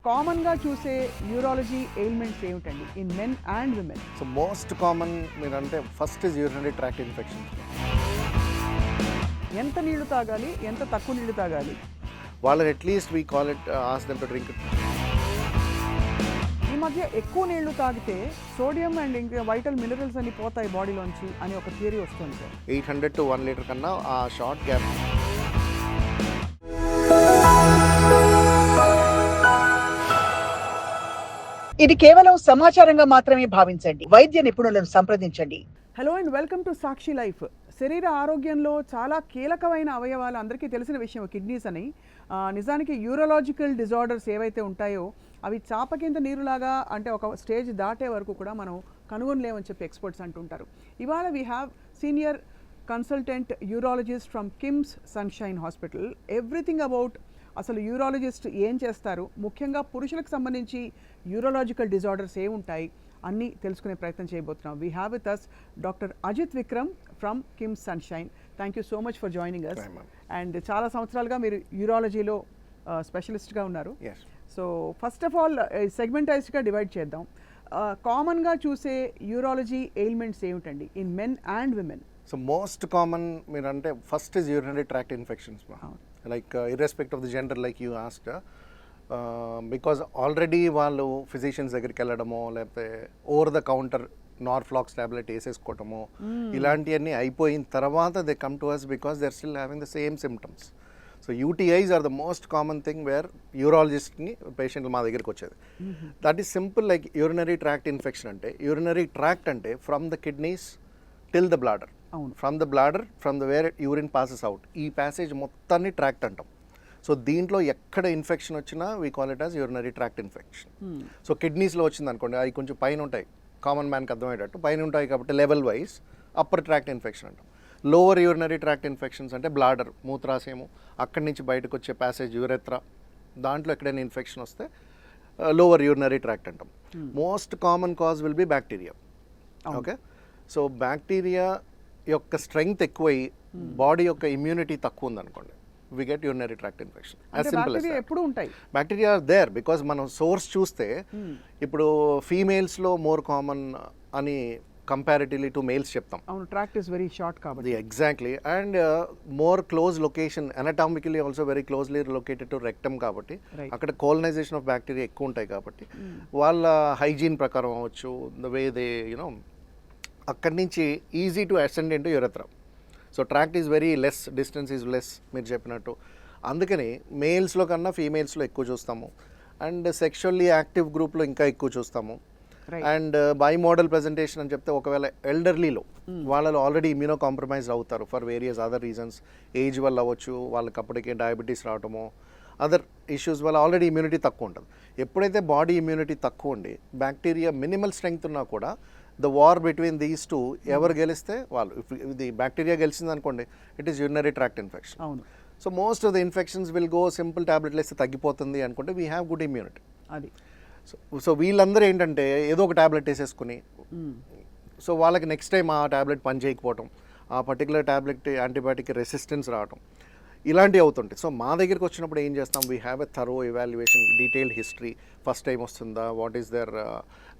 కామన్గా చూసే urology ailments ఏమిటండి in men and women? So most common మీరంటే first is urinary tract infections. ఎంత నీళ్లు తాగాలి, ఎంత తక్కువ నీళ్లు తాగాలి? వాళ్ళని at least we call it as them to drink. ఈ మధ్య ఎక్కువ నీళ్లు తాగితే సోడియం అండ్ ఇంకా వైటల్ మినరల్స్ అన్ని పోతాయి బాడీలోంచి అని ఒక థియరీ వస్తుంది సార్. 800 to 1 లీటర్ కన్నా ఆ షార్ట్ గ్యాప్. ఇది కేవలం సమాచారంగా మాత్రమే భావించండి. వైద్య నిపుణులను సంప్రదించండి. Hello and welcome to Sakshi life. శరీర ఆరోగ్యంలో చాలా కీలకమైన అవయవాలు అందరికీ తెలిసిన విషయం కిడ్నీస్ అని. నిజానికి యూరలాజికల్ డిజార్డర్స్ ఏవైతే ఉంటాయో అవి చాప కింద నీరులాగా, అంటే ఒక స్టేజ్ దాటే వరకు కూడా మనం కనుగొనలేమని చెప్పి ఎక్స్పర్ట్స్ అంటుంటారు. ఇవాళ we have senior consultant urologist from KIMS sunshine hospital. Everything about అసలు యూరాలజిస్ట్ ఏం చేస్తారు, ముఖ్యంగా పురుషులకు సంబంధించి యూరలాజికల్ డిజార్డర్స్ ఏముంటాయి అన్నీ తెలుసుకునే ప్రయత్నం చేయబోతున్నాం. We have with us doctor Ajith Vikram from KIMS sunshine. Thank you so much for joining us. And చాలా సంవత్సరాలుగా మీరు యూరాలజీలో స్పెషలిస్ట్గా ఉన్నారు. సో ఫస్ట్ ఆఫ్ ఆల్ సెగ్మెంటైజ్డ్గా డివైడ్ చేద్దాం. కామన్గా చూసే యూరాలజీ ఎయిల్మెంట్స్ ఏమిటండి in men and women? So most common మీరంటే first is urinary tract infections. Like irrespective of the gender, like you asked, because already వాళ్ళు ఫిజిషియన్స్ దగ్గరికి వెళ్ళడమో లేకపోతే over the counter Norflox tablet వేసేసుకోవటమో ఇలాంటివన్నీ అయిపోయిన తర్వాత they come to us because they are still having the same symptoms. So UTIs are the most common thing where యూరాలజిస్ట్ని పేషెంట్లు మా దగ్గరికి వచ్చేది. That is simple. Like urinary tract infection అంటే, యూరినరీ ట్రాక్ట్ అంటే from the kidneys till the bladder, from the bladder from the where urine passes out, ఈ passage మొత్తాన్ని tract అంటాం. సో దీంట్లో ఎక్కడ ఇన్ఫెక్షన్ వచ్చినా we call it as urinary tract infection. So కిడ్నీస్లో వచ్చింది అనుకోండి, అవి కొంచెం పైన ఉంటాయి, కామన్ మ్యాన్కి అర్థమయ్యేటట్టు పైన ఉంటాయి కాబట్టి level wise upper tract infection అంటాం. లోవర్ యూరినరీ ట్రాక్ట్ ఇన్ఫెక్షన్స్ అంటే బ్లాడర్, మూత్రాశయము, అక్కడి నుంచి బయటకు వచ్చే ప్యాసేజ్ యూరెత్రా, దాంట్లో ఎక్కడైనా ఇన్ఫెక్షన్ వస్తే లోవర్ యూరినరీ ట్రాక్ట్ అంటాం. Most common cause will be bacteria. Okay, so bacteria యొక్క స్ట్రెంగ్త్ ఎక్కువై బాడీ యొక్క ఇమ్యూనిటీ తక్కువ ఉందనుకోండి, we get urinary tract infection. As simple as that. ఎప్పుడు ఉంటాయి బ్యాక్టీరియా ఆర్ దేర్ బికాజ్ మనం సోర్స్ చూస్తే ఇప్పుడు ఫీమేల్స్లో మోర్ కామన్ అని కంపారిటివ్లీ టు మేల్స్ చెప్తాం. అవును, ట్రాక్ట్ ఇస్ వెరీ షార్ట్ కాబట్టి. Exactly. And more close location, anatomically also very closely located to rectum కాబట్టి అక్కడ కోలనైజేషన్ ఆఫ్ బ్యాక్టీరియా ఎక్కువ ఉంటాయి కాబట్టి వాళ్ళ హైజీన్ ప్రకారం అవ్వచ్చు, ద వే దే యునో, అక్కడి నుంచి easy to ascend into urethra. So tract is very less, distance is less మీరు చెప్పినట్టు. అందుకని మేల్స్లో కన్నా ఫీమేల్స్లో ఎక్కువ చూస్తాము. అండ్ సెక్షువల్లీ యాక్టివ్ గ్రూప్లో ఇంకా ఎక్కువ చూస్తాము. అండ్ బై మోడల్ ప్రెజెంటేషన్ అని చెప్తే ఒకవేళ ఎల్డర్లీలో వాళ్ళలో ఆల్రెడీ ఇమ్యూనో కాంప్రమైజ్ అవుతారు for various other reasons, age వల్ల అవ్వచ్చు, వాళ్ళకి అప్పటికే డయాబెటీస్ రావటమో అదర్ ఇష్యూస్ వల్ల ఆల్రెడీ ఇమ్యూనిటీ తక్కువ ఉంటుంది. ఎప్పుడైతే బాడీ ఇమ్యూనిటీ తక్కువ ఉండి బ్యాక్టీరియా మినిమల్ స్ట్రెంగ్త్ ఉన్నా కూడా the war between these two, ఎవరు గెలిస్తే వాళ్ళు, ఇది బ్యాక్టీరియా గెలిచింది అనుకోండి, it is urinary tract infection. అవును. So most of the infections will go, simple ట్యాబ్లెట్లు వేస్తే తగ్గిపోతుంది అనుకుంటే వీ హ్యావ్ గుడ్ ఇమ్యూనిటీ. అది సో వీళ్ళందరూ ఏంటంటే ఏదో ఒక ట్యాబ్లెట్ వేసేసుకుని, సో వాళ్ళకి నెక్స్ట్ టైం ఆ ట్యాబ్లెట్ పని చేయకపోవటం, ఆ పర్టికులర్ ట్యాబ్లెట్ యాంటీబయాటిక్ రెసిస్టెన్స్ రావటం, ఇలాంటివి అవుతుంటాయి. సో మా దగ్గరికి వచ్చినప్పుడు ఏం చేస్తాం, we have a thorough evaluation, detailed history, first time వస్తుందా, what is their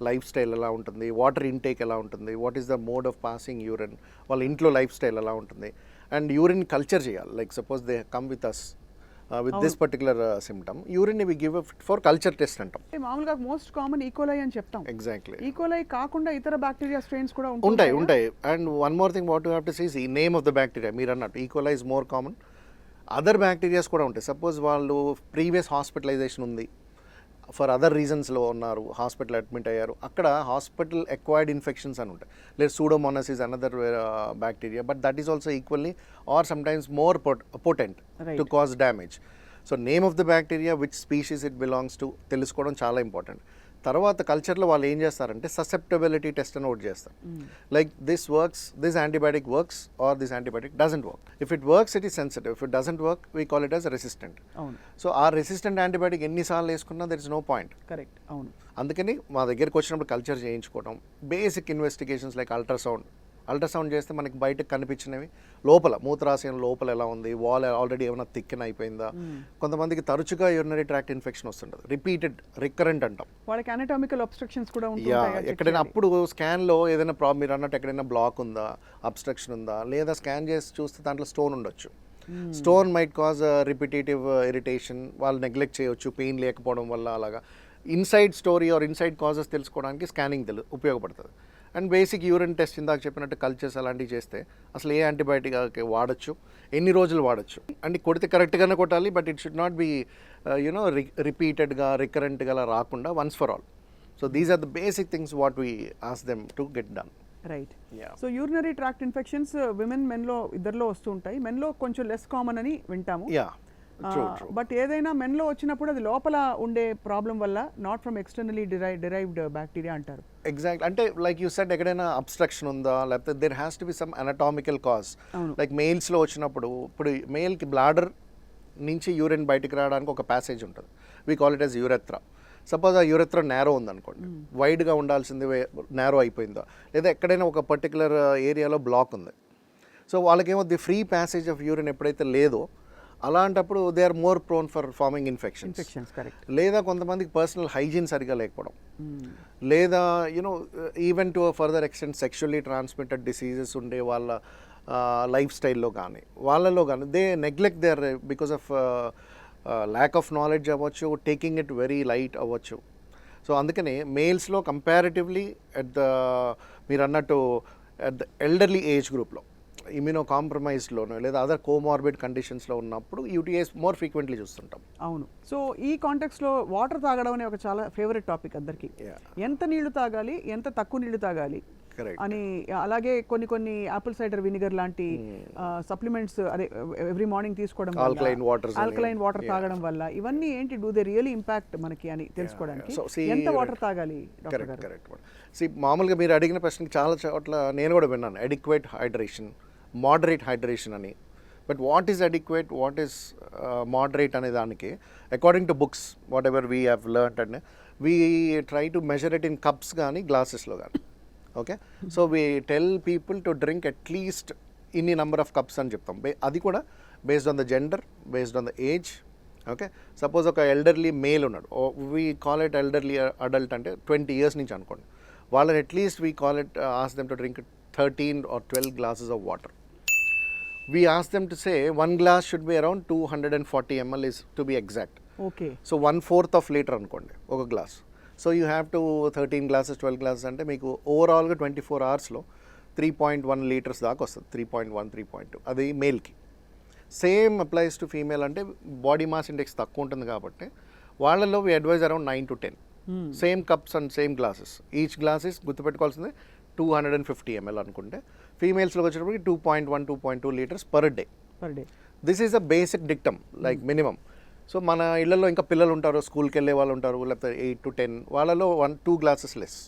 life style ఎలా ఉంటుంది, వాటర్ ఇంటేక్ ఎలా ఉంటుంది, what is the mode of passing urine, వాళ్ళ ఇంట్లో లైఫ్ స్టైల్ ఎలా ఉంటుంది, అండ్ యూరిన్ కల్చర్ చేయాలి. Like suppose they come with us with this particular symptom, urine we give for culture test అంటాం. మామూలుగా మోస్ట్ కామన్ ఈకోలై అని చెప్తాం. Exactly. E. coli కాకుండా ఇతర బ్యాక్టీరియా స్ట్రెయిన్స్ కూడా ఉంటాయి. And one more thing what you have to see is ఈ name of the bacteria. మీరు అన్నట్టు E coli is more common. Other bacterias కూడా ఉంటాయి. సపోజ్ వాళ్ళు ప్రీవియస్ హాస్పిటలైజేషన్ ఉంది, ఫర్ అదర్ రీజన్స్లో ఉన్నారు, హాస్పిటల్ అడ్మిట్ అయ్యారు, అక్కడ హాస్పిటల్ ఎక్వైర్డ్ ఇన్ఫెక్షన్స్ అని ఉంటాయి. లేదా Pseudomonas is another bacteria, but that is also equally or sometimes more potent to cause damage. So name of the bacteria, which species it belongs to తెలుసుకోవడం చాలా important. తర్వాత కల్చర్లో వాళ్ళు ఏం చేస్తారంటే ససెప్టబిలిటీ టెస్ట్ అని ఒకటి చేస్తారు. Like this works, this antibiotic works or this antibiotic doesn't work. If it works it is sensitive, if it doesn't work we call it as resistant. So ఆ రెసిస్టెంట్ యాంటీబయాటిక్ ఎన్నిసార్లు వేసుకున్నా there is no point. Correct. అవును. అందుకని మా దగ్గరికి వచ్చినప్పుడు culture చేయించుకోవడం, basic investigations like ultrasound, ultrasound చేస్తే మనకి బయటకు కనిపించినవి లోపల మూత్రాశయం లోపల ఎలా ఉంది, వాల్ ఆల్రెడీ ఏమైనా థిక్కెన్ అయిపోయిందా. కొంతమందికి తరచుగా యూరినరీ ట్రాక్ట్ ఇన్ఫెక్షన్ వస్తుంటుంది, రికరెంట్ అంటాం. వాళ్ళకి anatomical obstructions కూడా యా ఉంటాయి. ఎక్కడైనా అప్పుడు స్కాన్లో ఏదైనా ప్రాబ్లం మీరు అన్నట్టు ఎక్కడైనా బ్లాక్ ఉందా, అబ్స్ట్రక్షన్ ఉందా, లేదా స్కాన్ చేసి చూస్తే దాంట్లో స్టోన్ ఉండొచ్చు. Stone might cause repetitive irritation, వాళ్ళు నెగ్లెక్ట్ చేయొచ్చు పెయిన్ లేకపోవడం వల్ల. అలాగా inside story or inside causes తెలుసుకోవడానికి స్కానింగ్ ఉపయోగపడుతుంది. అండ్ బేసిక్ యూరిన్ టెస్ట్ ఇందాక చెప్పినట్టు కల్చర్స్ అలాంటివి చేస్తే అసలు ఏ యాంటీబయాటిక్ వాడచ్చు, ఎన్ని రోజులు వాడచ్చు. అంటే కొడితే కరెక్ట్గానే కొట్టాలి, but it should not be రిపీటెడ్గా రికరెంట్గా అలా రాకుండా once for all. So these are the basic things what we ask them to get done. Right. Yeah. So urinary tract infections women మెన్లో ఇద్దరిలో వస్తూ ఉంటాయి. మెన్లో కొంచెం లెస్ కామన్ అని వింటాము. Yeah true. బట్ ఏదైనా మెన్లో వచ్చినప్పుడు అది లోపల ఉండే ప్రాబ్లం వల్ల, not from externally derived bacteria అంటారు. ఎగ్జాక్ట్. అంటే లైక్ యూ సెడ్ ఎక్కడైనా అబ్స్ట్రక్షన్ ఉందా, లేకపోతే there has to be some anatomical cause. Like మెయిల్స్లో వచ్చినప్పుడు ఇప్పుడు మెయిల్కి బ్లాడర్ నుంచి యూరిన్ బయటికి రావడానికి ఒక ప్యాసేజ్ ఉంటుంది, we call it as urethra. Suppose ఆ యూరెత్రా నేరో ఉందనుకోండి, వైడ్గా ఉండాల్సింది నేరో అయిపోయిందా, లేదా ఎక్కడైనా ఒక పర్టికులర్ ఏరియాలో బ్లాక్ ఉంది. సో వాళ్ళకేమో the free passage of urine ఎప్పుడైతే లేదో అలాంటప్పుడు they are more prone for forming infections. Correct. లేదా కొంతమందికి పర్సనల్ హైజీన్ సరిగా లేకపోవడం, లేదా you know even to further extent sexually transmitted diseases ఉండే వాళ్ళ లైఫ్ స్టైల్లో కానీ వాళ్ళలో కానీ they neglect their because of lack of knowledge అవ్వచ్చు, టేకింగ్ ఇట్ వెరీ లైట్ అవ్వచ్చు. సో అందుకని మేల్స్లో కంపారిటివ్లీ మీరు అన్నట్టు అట్ ద ఎల్డర్లీ ఏజ్ గ్రూప్లో ఇమ్యూనో కాంప్రమైజ్డ్లోనో లేదా అదర్ కోమార్బిడ్ కండిషన్స్లో ఉన్నప్పుడు యూటీఐస్ మోర్ ఫ్రీక్వెంట్లీ చూస్తుంటాం. అవును. సో ఈ కాంటెక్స్లో వాటర్ తాగడం అనే ఒక చాలా ఫేవరెట్ టాపిక్ అందరికీ. ఎంత నీళ్లు తాగాలి, ఎంత తక్కువ నీళ్లు తాగాలి అని, అలాగే కొన్ని యాపిల్ సైడర్ వినిగర్ లాంటి సప్లిమెంట్స్ అదే ఎవ్రీ మార్నింగ్ తీసుకోవడం, ఆల్కలైన్ వాటర్ తాగడం వల్ల ఇవన్నీ ఏంటి, డూ దే రియల్లీ ఇంపాక్ట్ మనకి అని తెలుసుకోవడానికి ఎంత వాటర్ తాగాలి డాక్టర్ గారు? కరెక్ట్. మామూలుగా మీరు అడిగిన ప్రశ్నకి చాలా చోట్ల నేను కూడా విన్నాను, అడిక్వేట్ హైడ్రేషన్, మోడరేట్ హైడ్రేషన్ అని. But what is adequate, what is moderate అనే దానికి according to books what ever we have learned and we try to measure it in cups కానీ గ్లాసెస్లో కానీ. Okay, so we tell people to drink at least ఇన్ని number of cups అని చెప్తాం. అది కూడా based on the gender, based on the age. Okay, suppose ఒక elderly male ఉన్నాడు, we call it elderly adult అంటే 20 years నుంచి అనుకోండి, వాళ్ళని at least we call it ask them to drink 13 or 12 glasses of water. We ask them to say 1 glass should be around 240 ml is to be exact. Okay. So 1/4 of liter అనుకోండి ఒక glass. So you have to 13 glasses 12 glasses అంటే మీకు ఓవరాల్గా 24 hours-లో 3.1 liters దాకా వస్తుంది, 3.1 3.2. అది మేల్కి. Same applies to female, అంటే బాడీ మాస్ ఇండెక్స్ తక్కువ ఉంటుంది కాబట్టి వాళ్ళలో we advise around 9 to 10. Same cups and same glasses, each glasses గుర్తుపెట్టుకోవాల్సింది 250 ml అనుకుంటే, ఫీమేల్స్లో వచ్చేటప్పటికి 2.1 2.2 liters per day. This is a basic dictum, like minimum. So మన ఇళ్లలో ఇంకా పిల్లలు ఉంటారు, స్కూల్కి వెళ్ళే వాళ్ళు ఉంటారు, లేకపోతే 8 to 10, వాళ్ళలో 1-2 glasses less.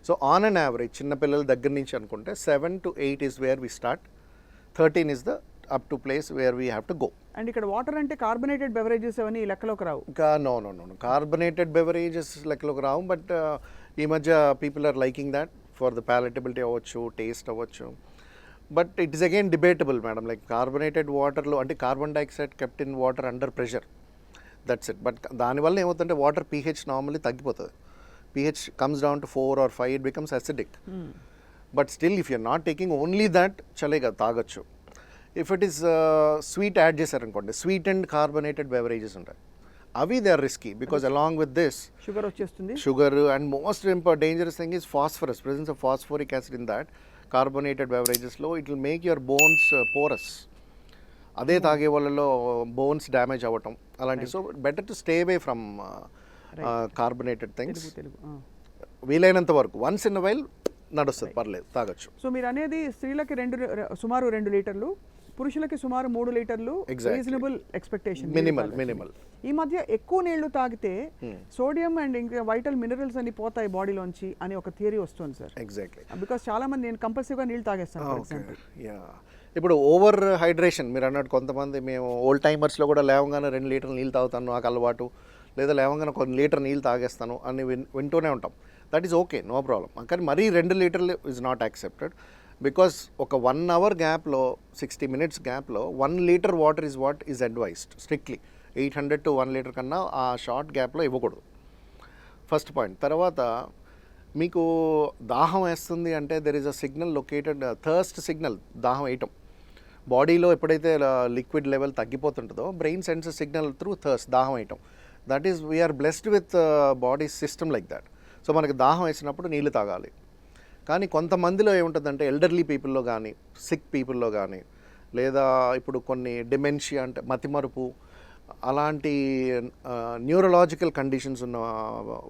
So on an average చిన్న పిల్లల దగ్గర నుంచి అనుకుంటే 7 to 8 is where we start, 13 is the up to place where we have to go. And ఇక్కడ వాటర్ అంటే కార్బొనేటెడ్ బెవరేజెస్ అవన్నీ లెక్కలోకి రావు. ఇంకా నో కార్బొనేటెడ్ బెవరేజెస్ లెక్కలోకి రావు. బట్ ఈ మధ్య people are liking that for the palatability అవ్వచ్చు, టేస్ట్ అవ్వచ్చు. But it is again debatable madam, like carbonated వాటర్లో అంటే carbon dioxide kept in water under pressure, that's it. But దానివల్ల ఏమవుతుందంటే వాటర్ pH నార్మల్లీ తగ్గిపోతుంది. pH comes down to 4 or 5, it becomes acidic. But still if you're not taking only that చలేగా తాగొచ్చు. If it is sweet add చేశారనుకోండి, sweet and carbonated beverages ఉంటాయి, అవి they are risky because along with this sugar వచ్చేస్తుంది. Sugar and most dangerous thing is phosphorus, presence of phosphoric acid in that carbonated బెవరేజెస్లో. It will make your bones porous. అదే తాగే వాళ్ళలో bones damage అవ్వటం అలాంటి. So better to stay away from carbonated things వీలైనంత వరకు. Once in while నడుస్తుంది, పర్లేదు, తాగొచ్చు. సో మీరు అనేది స్త్రీలకి సుమారు 2 లీటర్లు, పురుషులకి సుమారు 3 లీటర్లు రీజనబుల్ ఎక్స్పెక్టేషన్, మినిమల్. ఈ మధ్య ఎక్కువ నీళ్లు తాగితే సోడియం అండ్ ఇంకా వైటల్ మినరల్స్ అన్ని పోతాయి బాడీలోంచి అని ఒక థియరీ వస్తుంది సార్. ఎగ్జాక్ట్లీ. బికాస్ చాలా మంది నేను కంపల్సరీగా నీళ్ళు తాగేస్తాను ఫర్ ఎగ్జాంపుల్. ఇప్పుడు ఓవర్ హైడ్రేషన్ మీరు అన్నట్టు, కొంతమంది మేము ఓల్డ్ టైమర్స్లో కూడా లేవగానే 2 లీటర్లు నీళ్ళు తాగుతాను నాకు అలవాటు, లేదా లేవగానే 1 లీటర్ నీళ్ళు తాగేస్తాను అని వింటూనే ఉంటాం. That is okay, no problem. కానీ మరీ 2 లీటర్లు ఈజ్ నాట్ యాక్సెప్టెడ్. బికాస్ ఒక 1 అవర్ గ్యాప్లో 60 మినిట్స్ గ్యాప్లో 1 litre water is what is advised strictly. 800 to 1 litre కన్నా ఆ షార్ట్ గ్యాప్లో ఇవ్వకూడదు. First point. తర్వాత మీకు దాహం వేస్తుంది అంటే there is a signal located, thirst signal, దాహం వేయటం. బాడీలో ఎప్పుడైతే లిక్విడ్ లెవెల్ తగ్గిపోతుంటుందో brain sense signal through thirst, దాహం వేయటం. That is we're blessed with body system like that. So మనకి దాహం వేసినప్పుడు నీళ్ళు తాగాలి. కానీ కొంతమందిలో ఏముంటుందంటే ఎల్డర్లీ పీపుల్లో కానీ, సిక్ పీపుల్లో కానీ, లేదా ఇప్పుడు కొన్ని డిమెన్షియా అంటే మతిమరుపు, అలాంటి న్యూరలాజికల్ కండిషన్స్ ఉన్న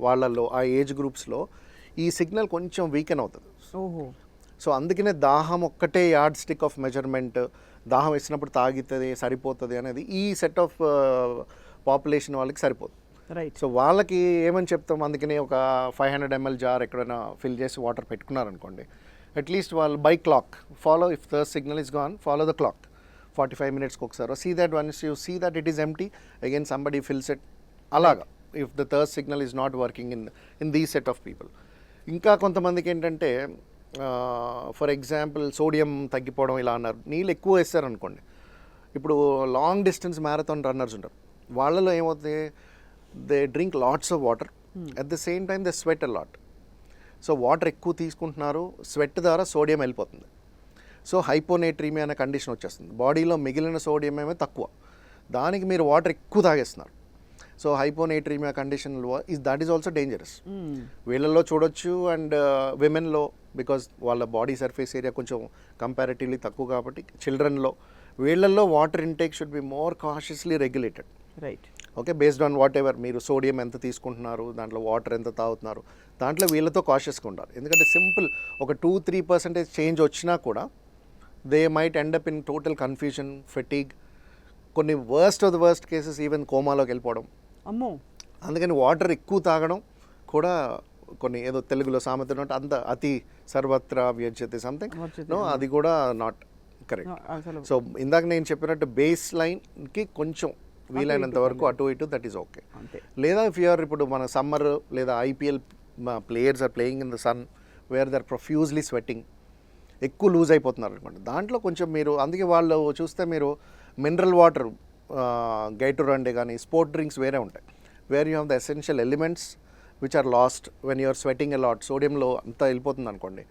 వాళ్ళల్లో, ఆ ఏజ్ గ్రూప్స్లో ఈ సిగ్నల్ కొంచెం వీకెన్ అవుతుంది. ఓహో. సో అందుకనే దాహం ఒక్కటే యార్డ్ స్టిక్ ఆఫ్ మెజర్మెంట్, దాహం వేసినప్పుడు తాగితే సరిపోతుంది అనేది ఈ సెట్ ఆఫ్ పాపులేషన్ వాళ్ళకి సరిపోదు. రైట్. సో వాళ్ళకి ఏమని చెప్తాం, అందుకనే ఒక 500 ml జార్ ఎక్కడైనా ఫిల్ చేసి వాటర్ పెట్టుకున్నారనుకోండి, అట్లీస్ట్ వాళ్ళు by clock follow, if the signal is gone follow the clock 45 మినిట్స్కి ఒకసారి. See that once you see that it is empty again somebody fills it. అలాగా if the third signal is not working in the set of people. ఇంకా కొంతమందికి ఏంటంటే for example sodium తగ్గిపోవడం ఇలా అన్నారు, నీళ్ళు ఎక్కువ వేస్తారనుకోండి. ఇప్పుడు లాంగ్ డిస్టెన్స్ మ్యారథాన్ రన్నర్స్ ఉంటారు, వాళ్ళలో ఏమవుతుంది, they drink lots of water, at the same time they sweat a lot. So water ఎక్కువ తీసుకుంటున్నారు, స్వెట్ ద్వారా సోడియం వెళ్ళిపోతుంది. సో హైపోనేట్రీమియా అనే కండిషన్ వచ్చేస్తుంది. బాడీలో మిగిలిన సోడియం ఏమో తక్కువ, దానికి మీరు వాటర్ ఎక్కువ తాగేస్తున్నారు. So hyponatremia condition that is also dangerous. వీళ్ళల్లో చూడొచ్చు అండ్ విమెన్లో, బికాజ్ వాళ్ళ బాడీ సర్ఫేస్ ఏరియా కొంచెం కంపారిటివ్లీ తక్కువ కాబట్టి చిల్డ్రన్లో, వీళ్ళల్లో water intake should be more cautiously regulated. Right. Okay, based on whatever మీరు సోడియం ఎంత తీసుకుంటున్నారు, దాంట్లో వాటర్ ఎంత తాగుతున్నారు, దాంట్లో వీళ్ళతో కాషియస్గా ఉండాలి. ఎందుకంటే సింపుల్ ఒక 2-3% చేంజ్ వచ్చినా కూడా they might end up in total confusion, fatigue, కొన్ని worst of the worst cases even కోమాలోకి వెళ్ళిపోవడం. అమ్మో. అందుకని వాటర్ ఎక్కువ తాగడం కూడా కొన్ని ఏదో తెలుగులో సామెత ఉన్నట్టు అంత అతి సర్వత్రా వ్యజ్యతే సంథింగ్, నో, అది కూడా నాట్ కరెక్ట్. సో ఇందాక నేను చెప్పినట్టు బేస్ లైన్కి కొంచెం వీలైనంత వరకు అటు ఇటు దట్ ఈస్ ఓకే. లేదా ఇఫ్ యూఆర్ ఇప్పుడు మన సమ్మర్ లేదా IPL players are playing in the sun where they are profusely sweating, ఎక్కువ లూజ్ అయిపోతున్నారు అనుకోండి, దాంట్లో కొంచెం మీరు, అందుకే వాళ్ళు చూస్తే మీరు మినరల్ వాటర్, గైటోరండే కానీ స్పోర్ట్ డ్రింక్స్ వేరే ఉంటాయి, where you have the essential elements which are lost when you're sweating a lot, సోడియంలో అంతా వెళ్ళిపోతుంది అనుకోండి.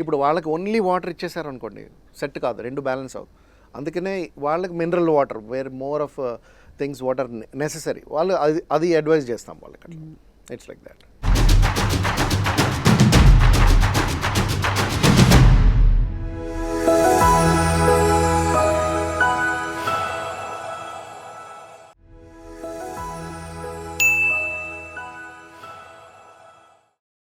ఇప్పుడు వాళ్ళకి ఓన్లీ వాటర్ ఇచ్చేసారు అనుకోండి, సెట్ కాదు, రెండు బ్యాలెన్స్ అవుతుంది. అందుకనే వాళ్ళకి mineral water, where more of things what are necessary, వాళ్ళు అది అడ్వైజ్ చేస్తాం వాళ్ళకి. It's like that.